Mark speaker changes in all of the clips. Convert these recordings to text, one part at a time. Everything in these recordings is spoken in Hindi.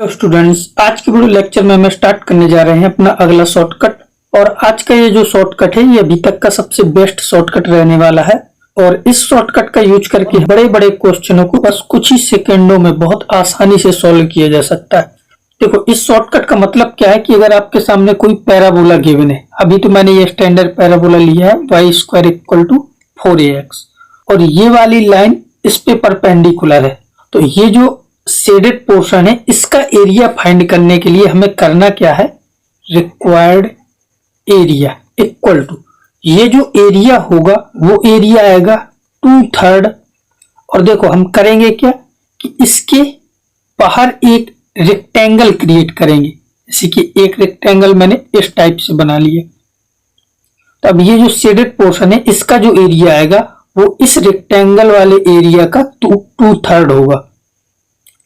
Speaker 1: तो स्टूडेंट्स, आज के वीडियो लेक्चर में हम स्टार्ट करने जा रहे हैं अपना अगला शॉर्टकट। और आज का ये जो शॉर्टकट है ये अभी तक का सबसे बेस्ट शॉर्टकट रहने वाला है। और इस शॉर्टकट का यूज करके बड़े बड़े क्वेश्चनों को बस कुछ ही सेकेंडों में बहुत आसानी से सॉल्व किया जा सकता है। देखो, इस शॉर्टकट का मतलब क्या है कि अगर आपके सामने कोई पैराबोला गिवन है, अभी तो मैंने ये स्टैंडर्ड पैराबोला लिया है y² = 4ax, और ये वाली लाइन इस पे परपेंडिकुलर है, तो ये जो शेडेड पोर्शन है इसका एरिया फाइंड करने के लिए हमें करना क्या है, रिक्वायर्ड एरिया इक्वल टू ये जो एरिया होगा वो एरिया आएगा 2/3। और देखो हम करेंगे क्या कि इसके बाहर एक रेक्टेंगल क्रिएट करेंगे, जैसे कि एक रेक्टेंगल मैंने इस टाइप से बना लिया। तो अब ये जो शेडेड पोर्शन है इसका जो एरिया आएगा वो इस रेक्टेंगल वाले एरिया का 2/3 होगा।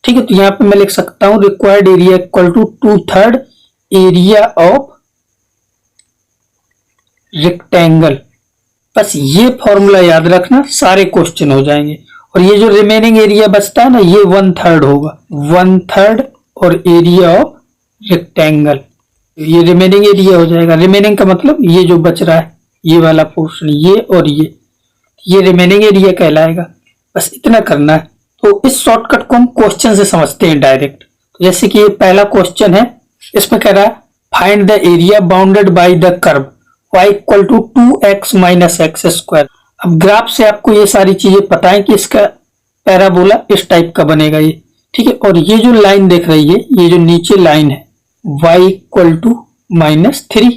Speaker 1: ठीक है, तो यहां पे मैं लिख सकता हूं required area equal to 2/3 area of rectangle. बस ये फॉर्मूला याद रखना, सारे क्वेश्चन हो जाएंगे। और ये जो रिमेनिंग एरिया बचता है ना, ये 1/3 होगा, 1/3 और एरिया ऑफ रेक्टेंगल, ये रिमेनिंग एरिया हो जाएगा। रिमेनिंग का मतलब ये जो बच रहा है ये वाला पोर्शन, ये और ये रिमेनिंग एरिया कहलाएगा। बस इतना करना है। तो इस शॉर्टकट को हम क्वेश्चन से समझते हैं डायरेक्ट। तो जैसे कि ये पहला क्वेश्चन है, इसमें कह रहा है find the area bounded by the curve y = 2x - x²। अब ग्राफ से आपको ये सारी चीजें पता है कि इसका पैराबोला इस टाइप का बनेगा ये। ठीक है, और ये जो लाइन देख रही है, ये जो नीचे लाइन है y = -3,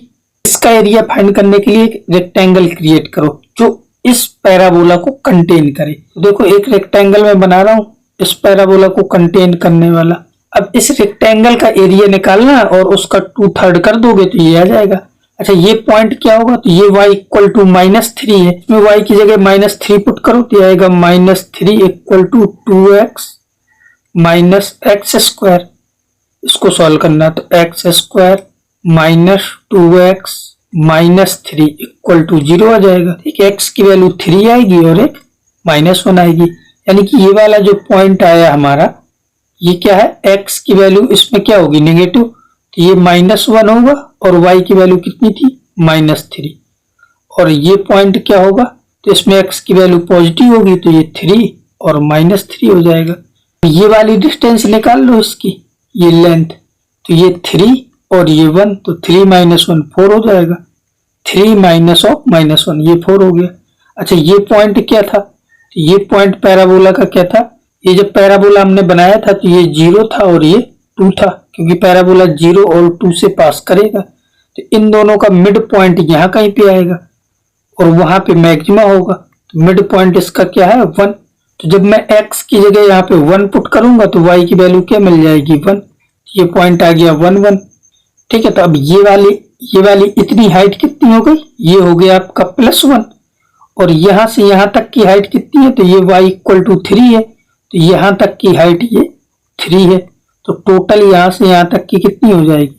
Speaker 1: इसका एरिया फाइंड करने के लिए एक रेक्टेंगल क्रिएट करो जो इस पैराबोला को कंटेन करे। देखो, एक रेक्टेंगल में बना रहा हूं इस पैराबोला को कंटेन करने वाला। अब इस रेक्टेंगल का एरिया निकालना और उसका 2/3 कर दोगे तो ये आ जाएगा। अच्छा, ये पॉइंट क्या होगा, तो ये y = -3 है, इसमें y की जगह -3 पुट करो तो आएगा -3 = 2x - x²। इसको सॉल्व करना तो x² - 2x -3 = 0 आ जाएगा। ठीक है, x की वैल्यू 3 आएगी और एक -1 आएगी, यानी कि ये वाला जो पॉइंट आया हमारा, ये क्या है, x की वैल्यू इसमें क्या होगी, नेगेटिव, तो ये -1 होगा और y की वैल्यू कितनी थी, -3। और ये पॉइंट क्या होगा, तो इसमें x की वैल्यू पॉजिटिव होगी तो ये 3 और -3 हो जाएगा। ये वाली डिस्टेंस निकाल लो इसकी, ये लेंथ, तो ये 3 और ये 1, तो 3 - 1 4 हो जाएगा। 3 - 1 ये 4 हो गया। अच्छा, ये पॉइंट क्या था, तो ये पॉइंट पैराबोला का क्या था, ये जब पैराबोला हमने बनाया था तो ये 0 था और ये 2 था, क्योंकि पैराबोला 0 और 2 से पास करेगा, तो इन दोनों का मिड पॉइंट यहाँ कहीं पे आएगा और वहां पे मैक्सिमा होगा। तो मिड पॉइंट इसका क्या है, 1। तो जब मैं x की जगह यहाँ पे 1 पुट करूंगा तो y की वैल्यू क्या मिल जाएगी, 1। ये पॉइंट आ गया 1 1। ठीक है, तो अब ये वाली इतनी हाइट कितनी हो गई, ये हो गया आपका +1। और यहां से यहां तक की हाइट कितनी है, तो ये y = 3 है, तो यहां तक की हाइट ये 3 है, तो टोटल यहां से यहां तक की कितनी हो जाएगी,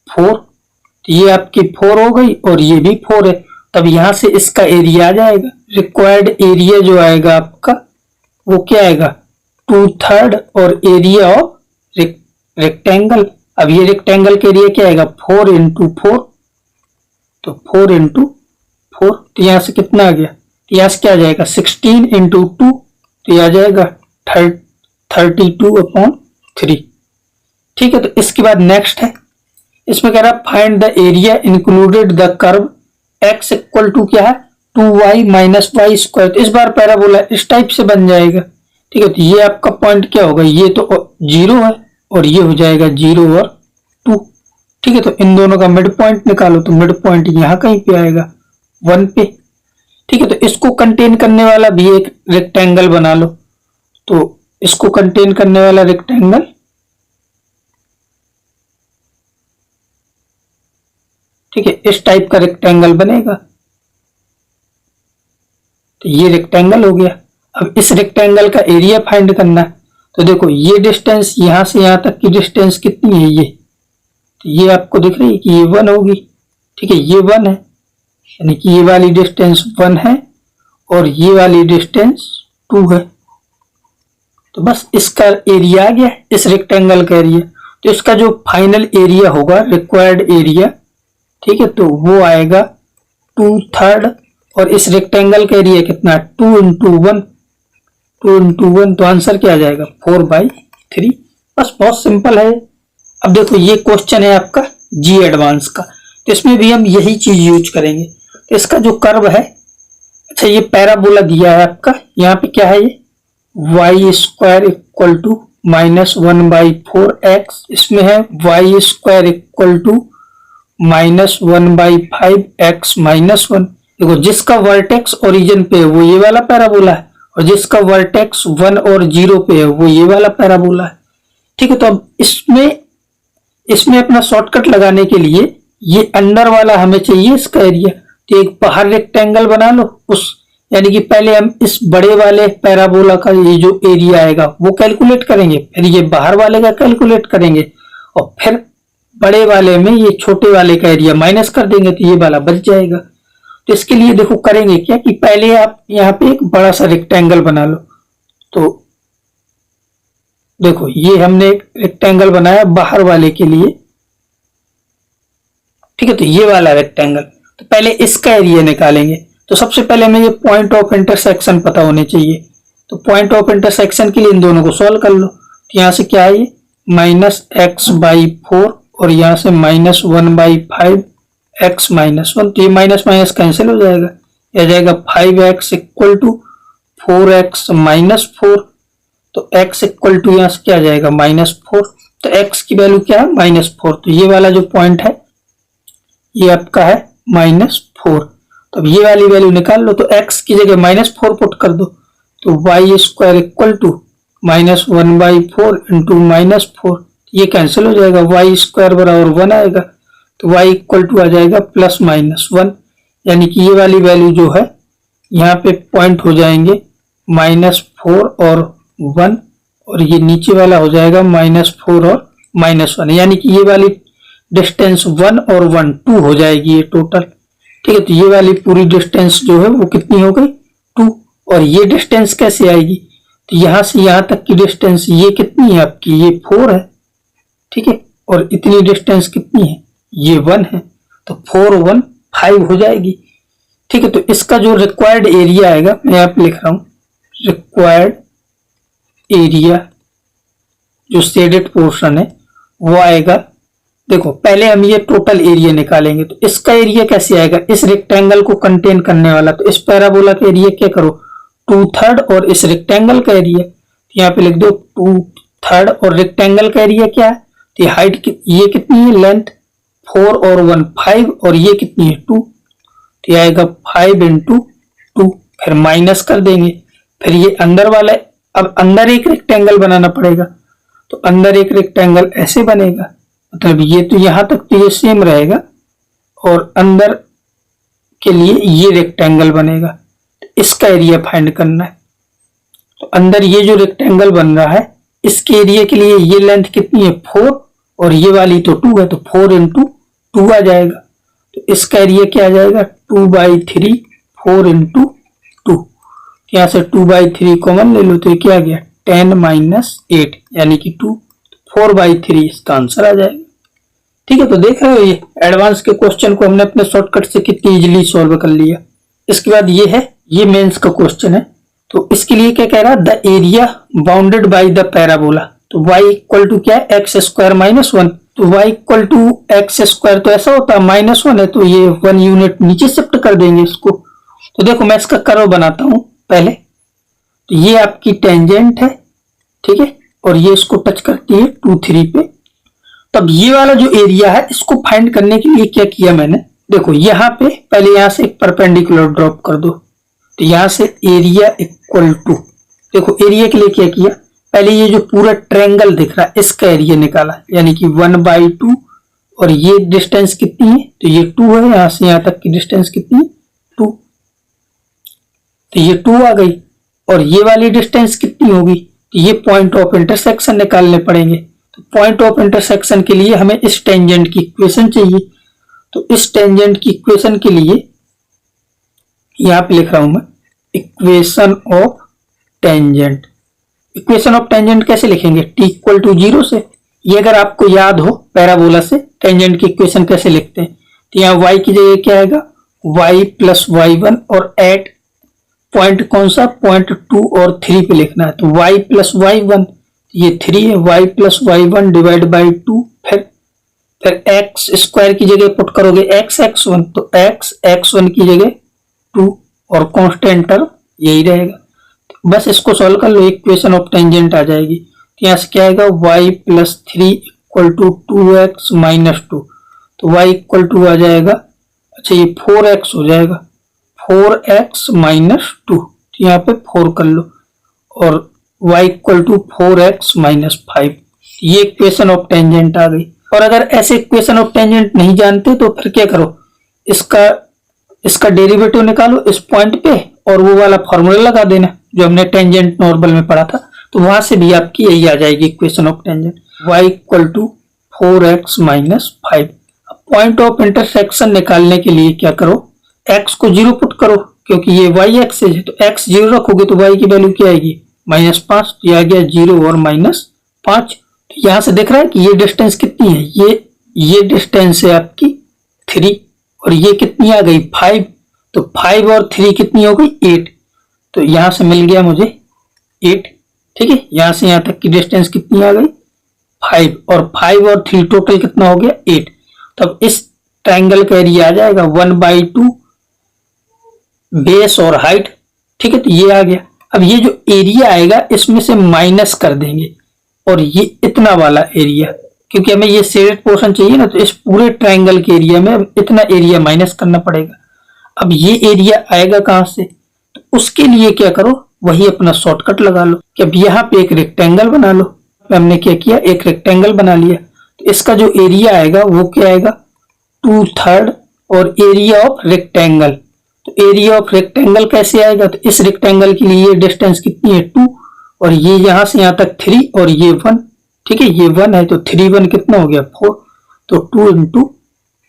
Speaker 1: 4। तो ये आपकी 4 हो गई और ये भी 4 है। तब यहां से इसका एरिया आ जाएगा, रिक्वायर्ड एरिया जो आएगा आपका वो क्या आएगा, 2/3 और एरिया ऑफ रेक्टेंगल। अब ये रेक्टेंगल के एरिया क्या आएगा, 4 × 4, तो 4 × 4, तो यहां से कितना आ गया, तो यहां से क्या आ जाएगा, 16 × 2, तो ये आ जाएगा 32/3। ठीक है, तो इसके बाद नेक्स्ट है, इसमें कह रहा है find the area included the curve x = क्या है, 2y - y²। तो इस बार पैराबोला इस टाइप से बन जाएगा। ठीक है, तो ये आपका पॉइंट क्या होगा, ये तो 0 है और ये हो जाएगा 0 और 2। ठीक है, तो इन दोनों का मिड पॉइंट निकालो, तो मिड पॉइंट यहाँ कहीं पे आएगा 1 पे। ठीक है, तो इसको कंटेन करने वाला भी एक रेक्टेंगल बना लो, तो इसको कंटेन करने वाला रेक्टेंगल, ठीक है, इस टाइप का रेक्टेंगल बनेगा। तो ये रेक्टेंगल हो गया। अब इस रेक्टेंगल का एरिया फाइंड करना है, तो देखो ये डिस्टेंस यहां से यहां तक की डिस्टेंस कितनी है, ये, तो ये आपको दिख रही है कि ये 1 होगी। ठीक है, ये 1 है, यानी कि ये वाली डिस्टेंस 1 है और ये वाली डिस्टेंस 2 है। तो बस इसका एरिया आ गया, इस रेक्टेंगल का एरिया। तो इसका जो फाइनल एरिया होगा, रिक्वायर्ड एरिया, ठीक है, तो वो आएगा 2/3 और इस रेक्टेंगल का एरिया कितना है 2 इंटू 1, 2 इंटू 1, तो आंसर क्या आ जाएगा 4/3। बस बहुत सिंपल है। अब देखो ये क्वेश्चन है आपका जी एडवांस का, तो इसमें भी हम यही चीज यूज करेंगे। तो इसका जो कर्व है, अच्छा ये पैराबोला दिया है आपका, यहाँ पे क्या है ये y square equal to -1/4x, इसमें है y square equal to -1/5x - 1। देखो जिसका वर्टेक्स ओरिजिन पे है वो ये वाला पैराबोला है, और जिसका वर्टेक्स 1 और 0 पे है वो ये वाला पैराबोला है, ठीक है। तो अब इसमें अपना शॉर्टकट लगाने के लिए ये अंदर वाला हमें चाहिए इसका एरिया, तो एक बाहर रेक्टेंगल बना लो उस, यानी कि पहले हम इस बड़े वाले पैराबोला का ये जो एरिया आएगा वो कैलकुलेट करेंगे, फिर ये बाहर वाले का कैलकुलेट करेंगे, और फिर बड़े वाले में ये छोटे वाले का एरिया माइनस कर देंगे, तो ये वाला बच जाएगा। तो इसके लिए देखो करेंगे क्या कि पहले आप यहाँ पे एक बड़ा सा रेक्टेंगल बना लो। तो देखो ये हमने एक रेक्टेंगल बनाया बाहर वाले के लिए, ठीक है, तो ये वाला रेक्टेंगल, तो पहले इसका एरिया निकालेंगे। तो सबसे पहले हमें ये पॉइंट ऑफ इंटरसेक्शन पता होने चाहिए, तो पॉइंट ऑफ इंटरसेक्शन के लिए इन दोनों को सॉल्व कर लो। तो यहाँ से क्या है ये -x/4 और यहाँ से -1/5x - 1, तो ये माइनस माइनस कैंसिल हो जाएगा, यह जाएगा 5x इक्वल टू 4x - 4, तो x इक्वल टू यहाँ से क्या आ जाएगा -4, तो x की वैल्यू क्या है -4, तो ये वाला जो पॉइंट है ये आपका है -4। तो अब ये वाली वैल्यू निकाल लो, तो x की जगह -4 पुट कर दो, तो y square equal to -1/4 into -4, ये कैंसिल हो जाएगा, y स्क्वायर बराबर 1 आएगा, तो y इक्वल टू आ जाएगा +-1, यानी कि ये वाली वैल्यू जो है यहाँ पे पॉइंट हो जाएंगे -4 और 1, और ये नीचे वाला हो जाएगा -4 और -1, यानी कि ये वाली डिस्टेंस 1 और 1 2 हो जाएगी ये टोटल, ठीक है। तो ये वाली पूरी डिस्टेंस जो है वो कितनी हो गई 2, और ये डिस्टेंस कैसे आएगी, तो यहां से यहां तक की डिस्टेंस ये कितनी है आपकी, ये 4 है, ठीक है, और इतनी डिस्टेंस कितनी है ये 1 है, तो 4 1 5 हो जाएगी, ठीक है। तो इसका जो रिक्वायर्ड एरिया आएगा, मैं यहाँ पे लिख रहा हूं रिक्वायर्ड एरिया, जो शेडेड पोर्शन है वो आएगा। देखो पहले हम ये टोटल एरिया निकालेंगे, तो इसका एरिया कैसे आएगा, इस रेक्टेंगल को कंटेन करने वाला, तो इस पैराबोला का एरिया क्या करो 2/3 और इस रेक्टेंगल का एरिया, तो यहाँ पे लिख दो 2/3 और रेक्टेंगल का एरिया क्या है, तो ये हाइट ये कितनी है लेंथ 4 और 1 5, और ये कितनी है 2, तो ये आएगा 5 इंटू 2, फिर माइनस कर देंगे, फिर ये अंदर वाला, अब अंदर एक रेक्टेंगल बनाना पड़ेगा, तो अंदर एक रेक्टेंगल ऐसे बनेगा, मतलब ये तो यहां तक तो ये सेम रहेगा, और अंदर के लिए ये रेक्टेंगल बनेगा, तो इसका एरिया फाइंड करना है। तो अंदर ये जो रेक्टेंगल बन रहा है इसके एरिया के लिए ये लेंथ कितनी है 4, और ये वाली तो 2 है, तो 4 इंटू 2 आ जाएगा, तो इसका एरिया क्या आ जाएगा 2/3, 4 इंटू 2, यहाँ से 2/3 कॉमन ले लो, तो ये क्या आ गया 10 - 8, यानी कि 2, 4/3 इसका आंसर आ जाएगा, ठीक है। तो देख रहे हो ये एडवांस के क्वेश्चन को हमने अपने शॉर्टकट से कितनी इजीली सॉल्व कर लिया। इसके बाद ये है, ये मेंस का क्वेश्चन है, तो इसके लिए क्या कह रहा है the area bounded by the parabola, तो y इक्वल टू क्या है x² - 1, तो y इक्वल टू x², तो ऐसा होता है -1 है, तो ये 1 यूनिट नीचे शिफ्ट कर देंगे इसको। तो देखो मैं इसका कर्व बनाता हूं पहले, तो ये आपकी टेंजेंट है, ठीक है, और ये इसको टच करती है 2 3 पे। तब ये वाला जो एरिया है इसको फाइंड करने के लिए क्या किया मैंने, देखो यहाँ पे पहले यहाँ से एक परपेंडिकुलर ड्रॉप कर दो, तो यहाँ से एरिया इक्वल टू, देखो एरिया के लिए क्या किया, पहले ये जो पूरा ट्रायंगल दिख रहा है इसका एरिया निकाला, यानी कि 1/2, और ये डिस्टेंस कितनी है, तो ये 2 है, यहां से यहां तक की डिस्टेंस कितनी है 2, तो ये 2 आ गई, और ये वाली डिस्टेंस कितनी होगी, तो ये पॉइंट ऑफ इंटरसेक्शन निकालने पड़ेंगे। तो पॉइंट ऑफ इंटरसेक्शन के लिए हमें इस टेंजेंट की इक्वेशन चाहिए, तो इस टेंजेंट की इक्वेशन के लिए यहां पे लिख रहा हूं मैं equation of tangent. Equation of tangent कैसे लिखेंगे, t = 0 से, ये अगर आपको याद हो पैराबोला से टेंजेंट की इक्वेशन कैसे लिखते हैं, तो यहाँ y की जगह क्या आएगा, y प्लस y1 और एट पॉइंट कौन सा, पॉइंट 2 और 3 पे लिखना है। तो y प्लस y1 ये 3 है, y plus y1 divide by 2, फिर x स्क्वायर की जगह पुट करोगे x x1, तो x x1 की जगह 2 और कांस्टेंट टर्म यही रहेगा। तो बस इसको सॉल्व कर लो, इक्वेशन ऑफ टेंजेंट आ जाएगी। तो यहाँ से क्या आएगा, y plus 3 equal to 2x minus 2, तो y इक्वल टू आ जाएगा, अच्छा ये 4x हो जाएगा, 4x माइनस 2, तो यहाँ पे 4 कर लो, और y equal to 4x minus 5, ये इक्वेशन ऑफ टेंजेंट आ गई। और अगर ऐसे इक्वेशन ऑफ टेंजेंट नहीं जानते तो फिर क्या करो, इसका डेरिवेटिव निकालो इस पॉइंट पे और वो वाला फॉर्मूला लगा देना जो हमने टेंजेंट नॉर्मल में पढ़ा था, तो वहां से भी आपकी यही आ जाएगी equation of tangent, y equal to 4x minus 5। अब पॉइंट ऑफ इंटरसेक्शन निकालने के लिए क्या करो, x को 0 पुट करो, क्योंकि ये y एक्सिस है, तो x 0 रखोगे तो y की वैल्यू क्या आएगी, -5, ये आ गया 0 और -5। तो यहां से दिख रहा है कि ये डिस्टेंस कितनी है, ये डिस्टेंस है आपकी 3 और ये कितनी आ गई 5, तो 5 और 3 कितनी हो गई 8, तो यहां से मिल गया मुझे 8। ठीक है, यहां से यहां तक की डिस्टेंस कितनी आ गई 5, और 5 और 3 टोटल कितना हो गया 8। तब इस ट्रायंगल का एरिया आ जाएगा 1/2 बेस और हाइट। ठीक है, तो ये आ गया। अब ये जो एरिया आएगा इसमें से माइनस कर देंगे, और ये इतना वाला एरिया, क्योंकि हमें ये शेडेड पोर्शन चाहिए ना, तो इस पूरे ट्रायंगल के एरिया में इतना एरिया माइनस करना पड़ेगा। अब ये एरिया आएगा कहां से, तो उसके लिए क्या करो, वही अपना शॉर्टकट लगा लो कि अब यहाँ पे एक रेक्टेंगल बना लो। हमने क्या किया, एक रेक्टेंगल बना लिया, तो इसका जो एरिया आएगा वो क्या आएगा 2/3 और एरिया ऑफ रेक्टेंगल। तो एरिया ऑफ रेक्टेंगल कैसे आएगा, तो इस रेक्टेंगल के लिए डिस्टेंस कितनी है 2, और ये यहां से यहां तक 3 और ये 1। ठीक है, ये 1 है तो 3 1 कितना हो गया 4, तो 2 ×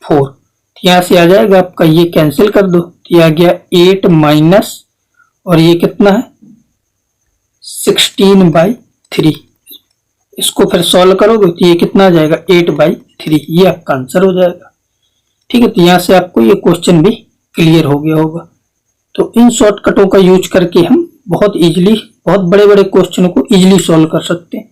Speaker 1: 4, तो यहां से आ जाएगा आपका, ये कैंसिल कर दो, तो ये आ गया 8 माइनस, और ये कितना है 16/3। इसको फिर सॉल्व करोगे तो ये कितना आ जाएगा 8/3, ये आपका आंसर हो जाएगा। ठीक है, तो यहां से आपको ये क्वेश्चन भी क्लियर हो गया होगा। तो इन शॉर्टकटों का यूज करके हम बहुत इजीली बहुत बड़े बड़े क्वेश्चनों को इजीली सॉल्व कर सकते हैं।